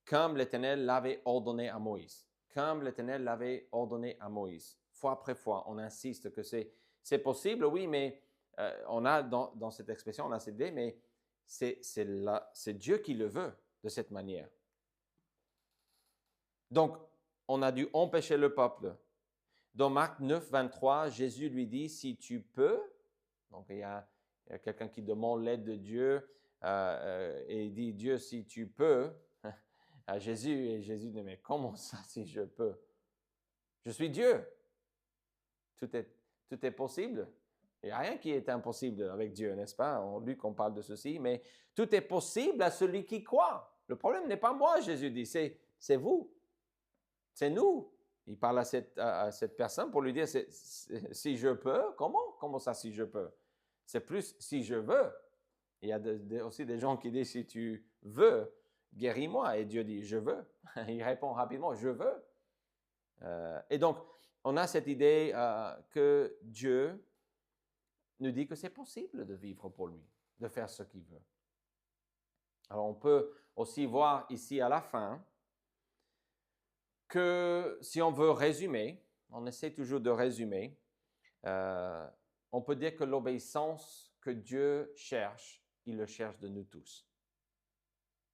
comme l'Éternel l'avait ordonné à Moïse, comme l'Éternel l'avait ordonné à Moïse, fois après fois, on insiste que c'est possible, oui, mais on a dans cette expression, on a cette idée, mais c'est Dieu qui le veut de cette manière. Donc, on a dû empêcher le peuple. Dans Marc 9, 23, Jésus lui dit, si tu peux, donc il y a quelqu'un qui demande l'aide de Dieu et il dit, Dieu, si tu peux, à Jésus, et Jésus dit, mais comment ça, si je peux? Je suis Dieu. Tout est possible. Il n'y a rien qui est impossible avec Dieu, n'est-ce pas? En Luc, on parle de ceci, mais tout est possible à celui qui croit. Le problème n'est pas moi, Jésus dit, c'est vous. C'est nous. Il parle à cette personne pour lui dire, si je peux, comment? Comment ça, si je peux? C'est plus si je veux. Il y a aussi des gens qui disent, si tu veux, guéris-moi. Et Dieu dit, je veux. Il répond rapidement, je veux. Et donc, on a cette idée que Dieu nous dit que c'est possible de vivre pour lui, de faire ce qu'il veut. Alors, on peut aussi voir ici à la fin que si on veut résumer, on essaie toujours de résumer, on peut dire que l'obéissance que Dieu cherche, il le cherche de nous tous.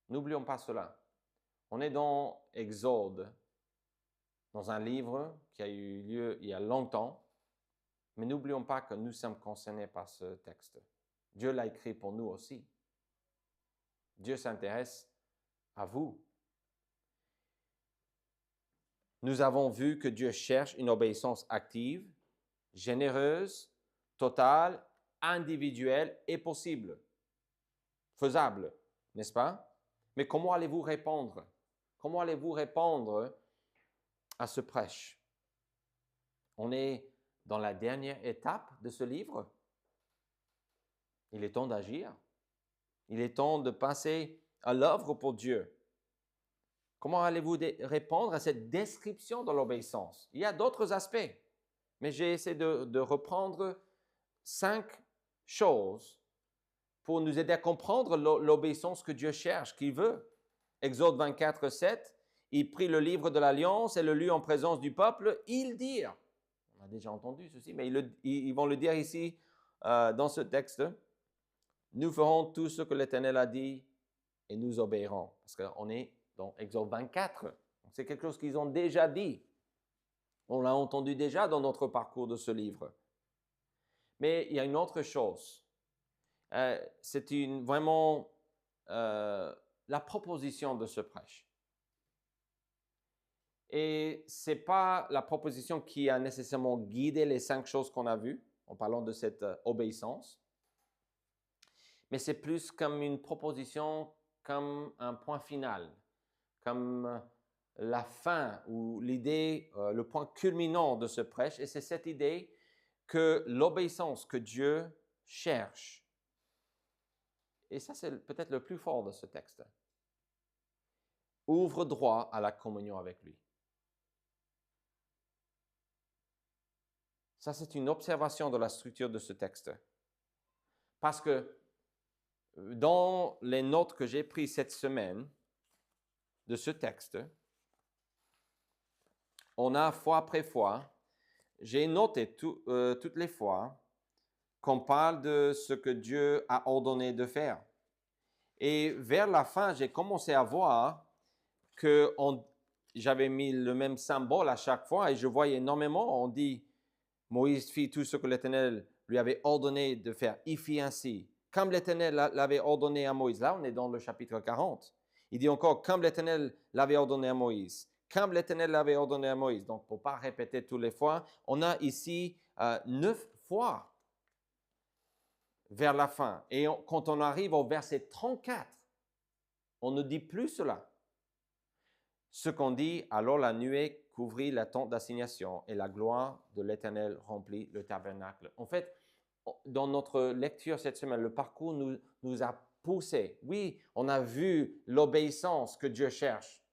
N'oublions pas cela. On est dans Exode, dans un livre qui a eu lieu il y a longtemps, mais n'oublions pas que nous sommes concernés par ce texte. Dieu l'a écrit pour nous aussi. Dieu s'intéresse à vous. Nous avons vu que Dieu cherche une obéissance active, généreuse, totale, individuelle et possible. Faisable, n'est-ce pas? Mais comment allez-vous répondre? Comment allez-vous répondre à ce prêche? On est dans la dernière étape de ce livre. Il est temps d'agir. Il est temps de passer à l'œuvre pour Dieu. Comment allez-vous répondre à cette description de l'obéissance? Il y a d'autres aspects, mais j'ai essayé de reprendre 5 choses pour nous aider à comprendre l'obéissance que Dieu cherche, qu'il veut. Exode 24, 7, il prit le livre de l'Alliance et le lut en présence du peuple. Ils dirent, on a déjà entendu ceci, mais ils vont le dire ici dans ce texte, nous ferons tout ce que l'Éternel a dit et nous obéirons. Parce qu'on est dans Exode 24. C'est quelque chose qu'ils ont déjà dit. On l'a entendu déjà dans notre parcours de ce livre. Mais il y a une autre chose. C'est vraiment la proposition de ce prêche. Et ce n'est pas la proposition qui a nécessairement guidé les 5 choses qu'on a vues en parlant de cette obéissance, mais c'est plus comme une proposition, comme un point final, comme la fin ou l'idée, le point culminant de ce prêche. Et c'est cette idée que l'obéissance que Dieu cherche, et ça c'est peut-être le plus fort de ce texte, ouvre droit à la communion avec lui. Ça, c'est une observation de la structure de ce texte. Parce que dans les notes que j'ai prises cette semaine de ce texte, on a fois après fois, j'ai noté toutes les fois qu'on parle de ce que Dieu a ordonné de faire. Et vers la fin, j'ai commencé à voir que j'avais mis le même symbole à chaque fois et je voyais énormément, on dit, Moïse fit tout ce que l'Éternel lui avait ordonné de faire. Il fit ainsi, comme l'Éternel l'avait ordonné à Moïse. Là, on est dans le chapitre 40. Il dit encore, comme l'Éternel l'avait ordonné à Moïse. Comme l'Éternel l'avait ordonné à Moïse. Donc, pour ne pas répéter toutes les fois, on a ici 9 fois vers la fin. Et quand on arrive au verset 34, on ne dit plus cela. Ce qu'on dit, alors la nuée couvrit la tente d'assignation et la gloire de l'Éternel remplit le tabernacle. En fait, dans notre lecture cette semaine, le parcours nous a poussé. Oui, on a vu l'obéissance que Dieu cherche.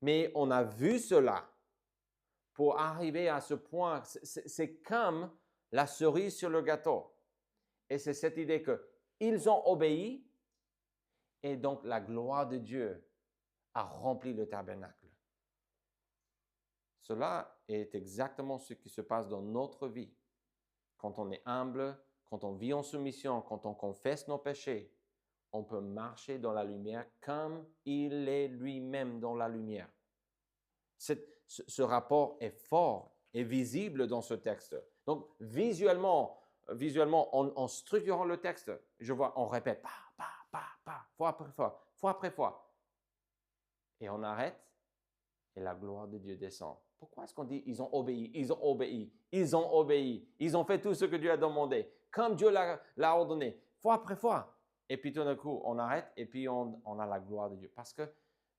Mais on a vu cela pour arriver à ce point. C'est comme la cerise sur le gâteau. Et c'est cette idée qu'ils ont obéi et donc la gloire de Dieu a rempli le tabernacle. Cela est exactement ce qui se passe dans notre vie. Quand on est humble, quand on vit en soumission, quand on confesse nos péchés, on peut marcher dans la lumière comme il est lui-même dans la lumière. Ce rapport est fort et visible dans ce texte. Donc, visuellement en structurant le texte, je vois, on répète, fois après fois. Et on arrête et la gloire de Dieu descend. Pourquoi est-ce qu'on dit ils ont obéi, ils ont fait tout ce que Dieu a demandé, comme Dieu l'a ordonné, fois après fois. Et puis tout d'un coup, on arrête et puis on a la gloire de Dieu. Parce que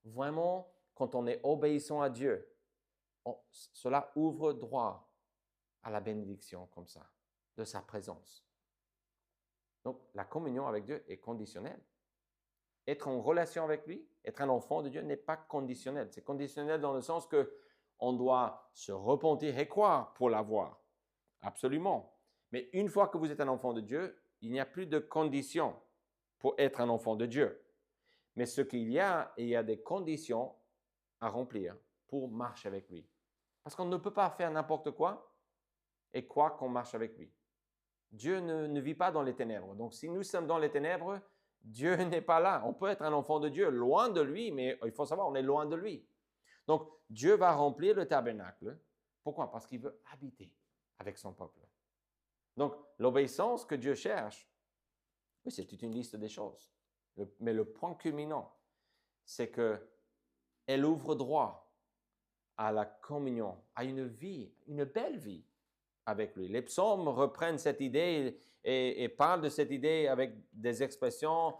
vraiment, quand on est obéissant à Dieu, cela ouvre droit à la bénédiction comme ça, de sa présence. Donc, la communion avec Dieu est conditionnelle. Être en relation avec lui, être un enfant de Dieu n'est pas conditionnel. C'est conditionnel dans le sens qu'on doit se repentir et croire pour l'avoir. Absolument. Mais une fois que vous êtes un enfant de Dieu, il n'y a plus de conditions pour être un enfant de Dieu. Mais ce qu'il y a, il y a des conditions à remplir pour marcher avec lui. Parce qu'on ne peut pas faire n'importe quoi et croire qu'on marche avec lui. Dieu ne vit pas dans les ténèbres. Donc, si nous sommes dans les ténèbres, Dieu n'est pas là. On peut être un enfant de Dieu, loin de lui, mais il faut savoir, on est loin de lui. Donc, Dieu va remplir le tabernacle. Pourquoi? Parce qu'il veut habiter avec son peuple. Donc, l'obéissance que Dieu cherche, oui, c'est toute une liste des choses. Mais le point culminant, c'est qu'elle ouvre droit à la communion, à une vie, une belle vie avec lui. Les psaumes reprennent cette idée et parlent de cette idée avec des expressions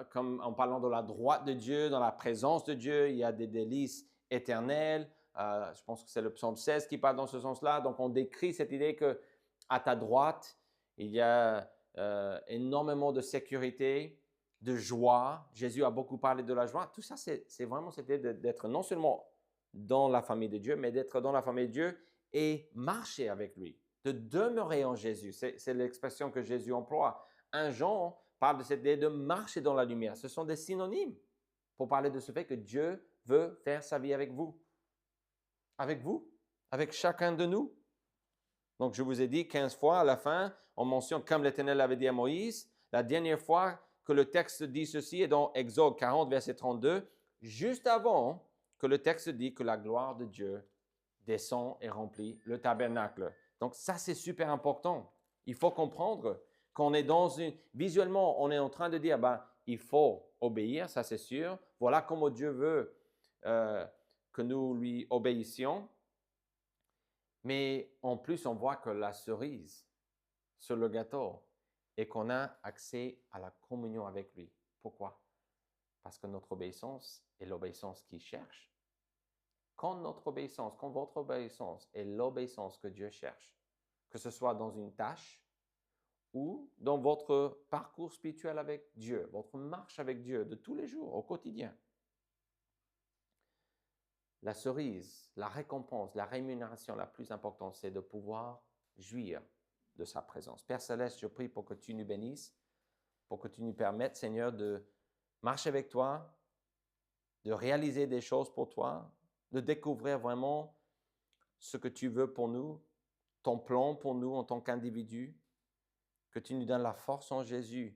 comme en parlant de la droite de Dieu, dans la présence de Dieu, il y a des délices éternelles. Je pense que c'est le psaume 16 qui parle dans ce sens-là. Donc, on décrit cette idée qu'à ta droite, il y a énormément de sécurité, de joie. Jésus a beaucoup parlé de la joie. Tout ça, c'est vraiment cette idée d'être non seulement dans la famille de Dieu, mais d'être dans la famille de Dieu et marcher avec lui, de demeurer en Jésus. C'est l'expression que Jésus emploie. 1 Jean parle de cette idée de marcher dans la lumière. Ce sont des synonymes pour parler de ce fait que Dieu veut faire sa vie avec vous, avec chacun de nous. Donc, je vous ai dit 15 fois à la fin, on mentionne comme l'Éternel avait dit à Moïse. La dernière fois que le texte dit ceci est dans Exode 40, verset 32. juste avant que le texte dit que la gloire de Dieu descend et remplit le tabernacle. Donc ça, c'est super important. Il faut comprendre qu'on est dans une... Visuellement, on est en train de dire, ben, il faut obéir, ça c'est sûr. Voilà comment Dieu veut que nous lui obéissions. Mais en plus, on voit que la cerise sur le gâteau est qu'on a accès à la communion avec lui. Pourquoi? Parce que notre obéissance est l'obéissance qu'il cherche. Quand votre obéissance est l'obéissance que Dieu cherche, que ce soit dans une tâche ou dans votre parcours spirituel avec Dieu, votre marche avec Dieu de tous les jours, au quotidien, la cerise, la récompense, la rémunération la plus importante, c'est de pouvoir jouir de sa présence. Père Céleste, je prie pour que tu nous bénisses, pour que tu nous permettes, Seigneur, de marcher avec toi, de réaliser des choses pour toi, de découvrir vraiment ce que tu veux pour nous, ton plan pour nous en tant qu'individus, que tu nous donnes la force en Jésus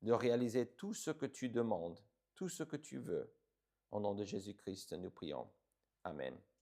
de réaliser tout ce que tu demandes, tout ce que tu veux. Au nom de Jésus-Christ, nous prions. Amen.